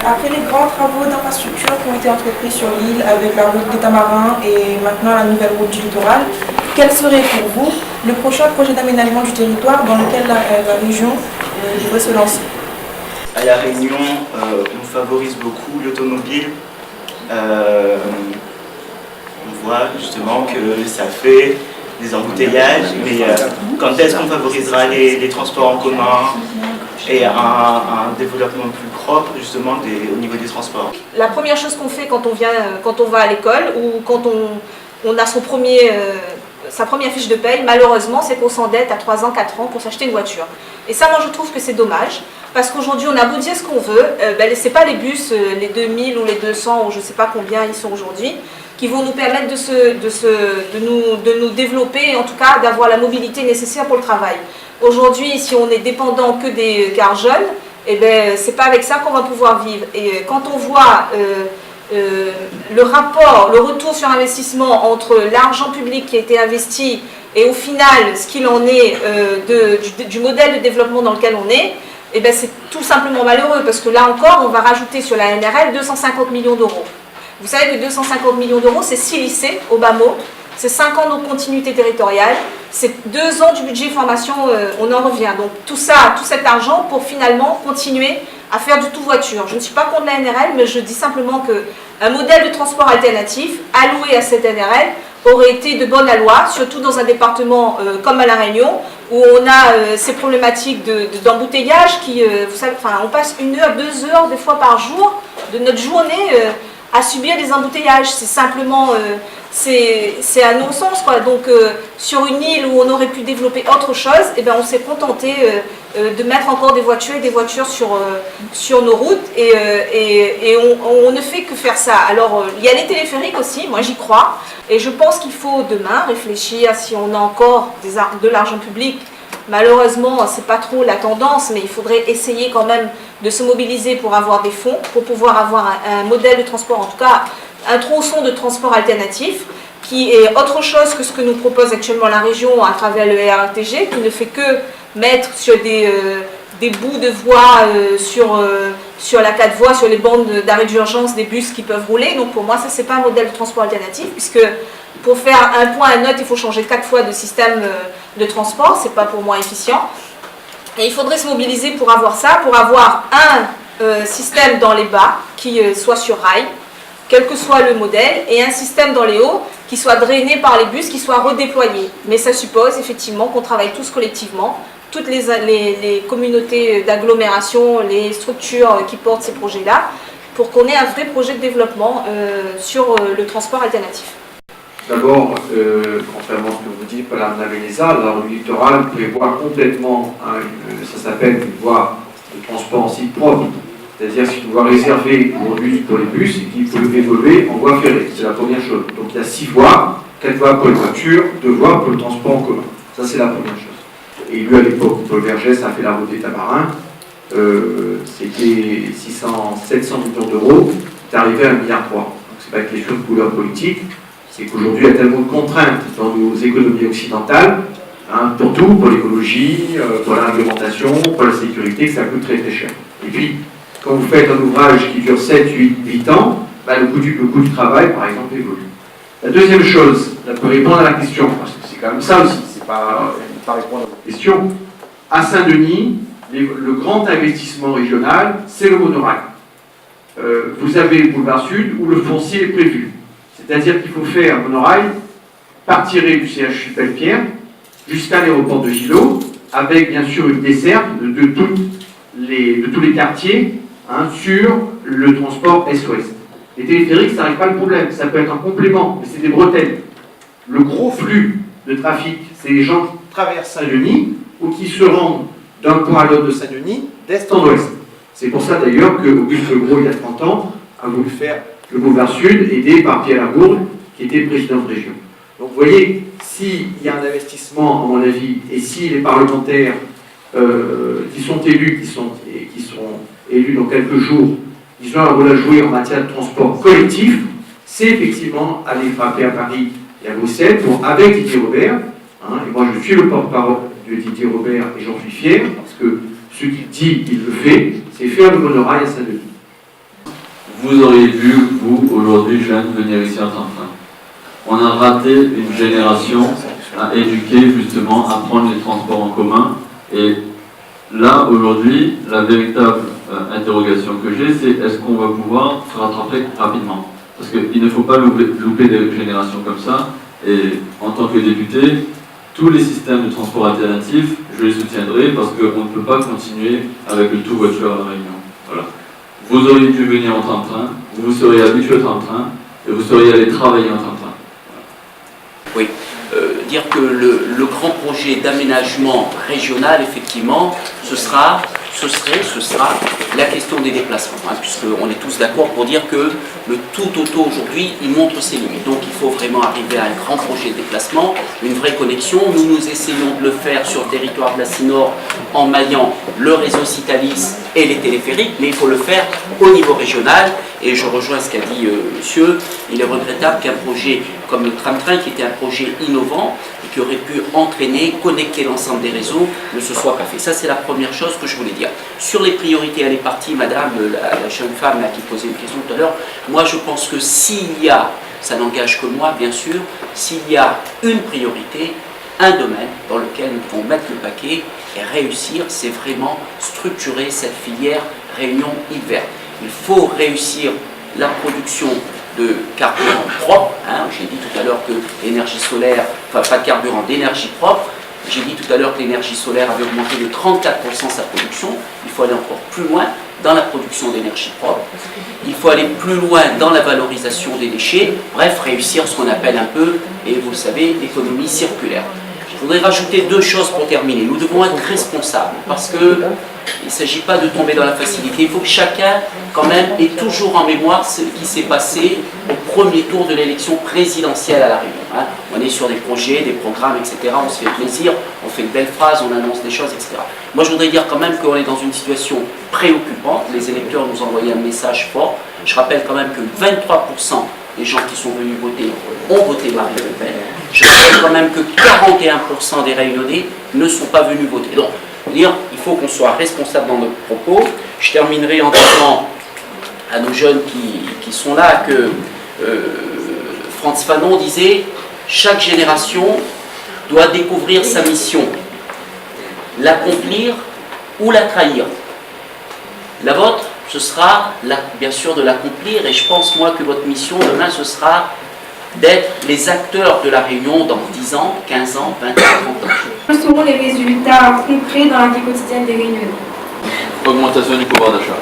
Après les grands travaux d'infrastructure qui ont été entrepris sur l'île avec la route des Tamarins et maintenant la nouvelle route du littoral, quel serait pour vous le prochain projet d'aménagement du territoire dans lequel la région devrait se lancer? À La Réunion, on favorise beaucoup l'automobile. On voit justement que ça fait des embouteillages, mais quand est-ce qu'on favorisera les transports en commun et un développement plus propre justement au niveau des transports? La première chose qu'on fait quand on va à l'école ou quand on a sa première fiche de paye, malheureusement, c'est qu'on s'endette à 3 ans, 4 ans pour s'acheter une voiture. Et ça, moi, je trouve que c'est dommage, parce qu'aujourd'hui, on a beau dire ce qu'on veut, c'est pas les bus, les 2000 ou les 200, ou je sais pas combien ils sont aujourd'hui, qui vont nous permettre de nous développer, en tout cas d'avoir la mobilité nécessaire pour le travail. Aujourd'hui, si on est dépendant que des cars jeunes, c'est pas avec ça qu'on va pouvoir vivre. Et quand on voit le rapport, le retour sur investissement entre l'argent public qui a été investi et au final ce qu'il en est du modèle de développement dans lequel on est, c'est tout simplement malheureux, parce que là encore on va rajouter sur la NRL 250 millions d'euros. Vous savez que 250 millions d'euros, c'est 6 lycées au bas mot, c'est 5 ans de continuité territoriale, c'est 2 ans du budget formation, on en revient. Donc tout cet argent pour finalement continuer à faire du tout voiture. Je ne suis pas contre la NRL, mais je dis simplement qu'un modèle de transport alternatif alloué à cette NRL aurait été de bonne loi, surtout dans un département comme à La Réunion, où on a ces problématiques d'embouteillage qui, vous savez, on passe 1 heure, 2 heures des fois par jour de notre journée à subir des embouteillages. C'est simplement, c'est un non-sens, quoi. Donc sur une île où on aurait pu développer autre chose, on s'est contenté de mettre encore des voitures et des voitures sur nos routes, et on ne fait que faire ça. Alors il y a les téléphériques aussi, moi j'y crois, et je pense qu'il faut demain réfléchir à si on a encore de l'argent public. Malheureusement, ce n'est pas trop la tendance, mais il faudrait essayer quand même de se mobiliser pour avoir des fonds, pour pouvoir avoir un modèle de transport, en tout cas un tronçon de transport alternatif, qui est autre chose que ce que nous propose actuellement la région à travers le RRTG, qui ne fait que mettre sur des bouts de voies sur la 4 voies, sur les bandes d'arrêt d'urgence des bus qui peuvent rouler. Donc pour moi, ça, c'est pas un modèle de transport alternatif, puisque pour faire un point à un autre, il faut changer 4 fois de système de transport. C'est pas pour moi efficient. Et il faudrait se mobiliser pour avoir ça, pour avoir un système dans les bas qui soit sur rail, quel que soit le modèle, et un système dans les hauts qui soit drainé par les bus, qui soit redéployé. Mais ça suppose effectivement qu'on travaille tous collectivement, toutes les communautés d'agglomération, les structures qui portent ces projets-là, pour qu'on ait un vrai projet de développement sur le transport alternatif. D'abord, contrairement à ce que vous dites, Madame Naveneza, la rue littorale prévoit complètement, ça s'appelle une voie de transport en site propre. C'est-à-dire c'est une voie réservée aujourd'hui pour les bus et qui peut évoluer en voie ferrée. C'est la première chose. Donc il y a 6 voies, 4 voies pour les voitures, 2 voies pour le transport en commun. Ça c'est la première chose. Et lui à l'époque, Paul Vergès a fait la route des Tamarins, c'était 700 millions d'euros, c'est arrivé à 1,3 milliard. Donc c'est pas une question de couleur politique, c'est qu'aujourd'hui il y a tellement de contraintes dans nos économies occidentales, pour tout, pour l'écologie, pour la réglementation, pour la sécurité, que ça coûte très très cher. Et puis, quand vous faites un ouvrage qui dure 7, 8 ans, le coût du travail, par exemple, évolue. La deuxième chose, là, pour répondre à la question, parce que c'est quand même ça aussi, c'est pas répondre à votre question, à Saint-Denis, le grand investissement régional, c'est le monorail. Vous avez le boulevard Sud où le foncier est prévu. C'est-à-dire qu'il faut faire un monorail, partir du CHU Pellepierre jusqu'à l'aéroport de Gillot, avec bien sûr une desserte de tous les quartiers sur le transport Est-Ouest. Les téléphériques, ça n'arrive pas le problème, ça peut être un complément, mais c'est des bretelles. Le gros flux de trafic, c'est les gens qui traversent Saint-Denis ou qui se rendent d'un point à l'autre de Saint-Denis, d'est en ouest. C'est pour ça d'ailleurs que Auguste Legros, il y a 30 ans, a voulu faire le boulevard Sud, aidé par Pierre Lagourde, qui était président de région. Donc vous voyez, s'il y a un investissement, à mon avis, et si les parlementaires qui sont élus, qui seront élus dans quelques jours, ils ont un rôle à jouer en matière de transport collectif, c'est effectivement aller frapper à Paris et à Bruxelles pour, avec Didier Robert, et moi je suis le porte-parole de Didier Robert et j'en suis fier, parce que ce qu'il dit, il le fait, c'est faire le monorail à Saint-Denis. vous auriez vu, vous, aujourd'hui, jeunes, venir ici en train. On a raté une génération à éduquer, justement, à prendre les transports en commun. Et là, aujourd'hui, la véritable interrogation que j'ai, c'est est-ce qu'on va pouvoir se rattraper rapidement? Parce qu'il ne faut pas louper des générations comme ça. Et en tant que député, tous les systèmes de transport alternatif, je les soutiendrai parce qu'on ne peut pas continuer avec le tout voiture à La Réunion. Voilà. Vous auriez dû venir en train-train, vous seriez habitué au train-train et vous seriez allé travailler en train-train. Oui, dire que le grand projet d'aménagement régional, effectivement, ce sera la question des déplacements, hein, puisqu'on est tous d'accord pour dire que le tout auto aujourd'hui, il montre ses limites. Donc il faut vraiment arriver à un grand projet de déplacement, une vraie connexion. Nous essayons de le faire sur le territoire de la Cinor en maillant le réseau Citalis et les téléphériques, mais il faut le faire au niveau régional. Et je rejoins ce qu'a dit monsieur, il est regrettable qu'un projet comme le tram-train, qui était un projet innovant et qui aurait pu entraîner, connecter l'ensemble des réseaux, ne se soit pas fait. Ça, c'est la première chose que je voulais dire. Sur les priorités, elle est partie, madame, la jeune femme là, qui posait une question tout à l'heure. Moi, je pense que s'il y a, ça n'engage que moi, bien sûr, s'il y a une priorité, un domaine dans lequel nous devons mettre le paquet et réussir, c'est vraiment structurer cette filière Réunion-Île-Verte. Il faut réussir la production de carburant propre. Hein. J'ai dit tout à l'heure que l'énergie solaire, enfin pas de carburant, d'énergie propre. J'ai dit tout à l'heure que l'énergie solaire avait augmenté de 34% sa production. Il faut aller encore plus loin dans la production d'énergie propre. Il faut aller plus loin dans la valorisation des déchets. Bref, réussir ce qu'on appelle un peu, et vous le savez, l'économie circulaire. Je voudrais rajouter deux choses pour terminer. Nous devons être responsables parce qu'il ne s'agit pas de tomber dans la facilité. Il faut que chacun, quand même, ait toujours en mémoire ce qui s'est passé au premier tour de l'élection présidentielle à La Réunion. Hein. On est sur des projets, des programmes, etc. On se fait plaisir, on fait de belles phrases, on annonce des choses, etc. Moi, je voudrais dire quand même qu'on est dans une situation préoccupante. Les électeurs nous ont envoyé un message fort. Je rappelle quand même que 23% des gens qui sont venus voter ont voté Marine Le Pen. Je rappelle quand même que 41% des Réunionnais ne sont pas venus voter. Donc, il faut qu'on soit responsable dans notre propos. Je terminerai en disant à nos jeunes qui sont là que Frantz Fanon disait « Chaque génération doit découvrir sa mission, l'accomplir ou la trahir. » La vôtre, ce sera bien sûr de l'accomplir, et je pense moi que votre mission demain, ce sera d'être les acteurs de la Réunion dans 10 ans, 15 ans, 20 ans, 30 ans. Quels seront les résultats concrets dans la vie quotidienne des Réunionnais? Augmentation du pouvoir d'achat.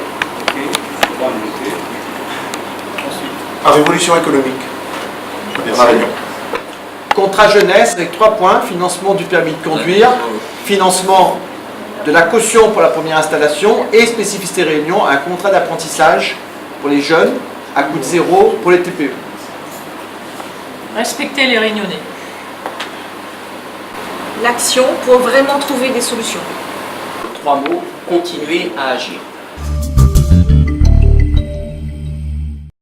La révolution économique dans la Réunion. Contrat jeunesse avec 3 points, financement du permis de conduire, financement de la caution pour la première installation et spécificité Réunion, un contrat d'apprentissage pour les jeunes à coût de zéro pour les TPE. Respecter les Réunionnais. L'action pour vraiment trouver des solutions. 3 mots, continuer à agir.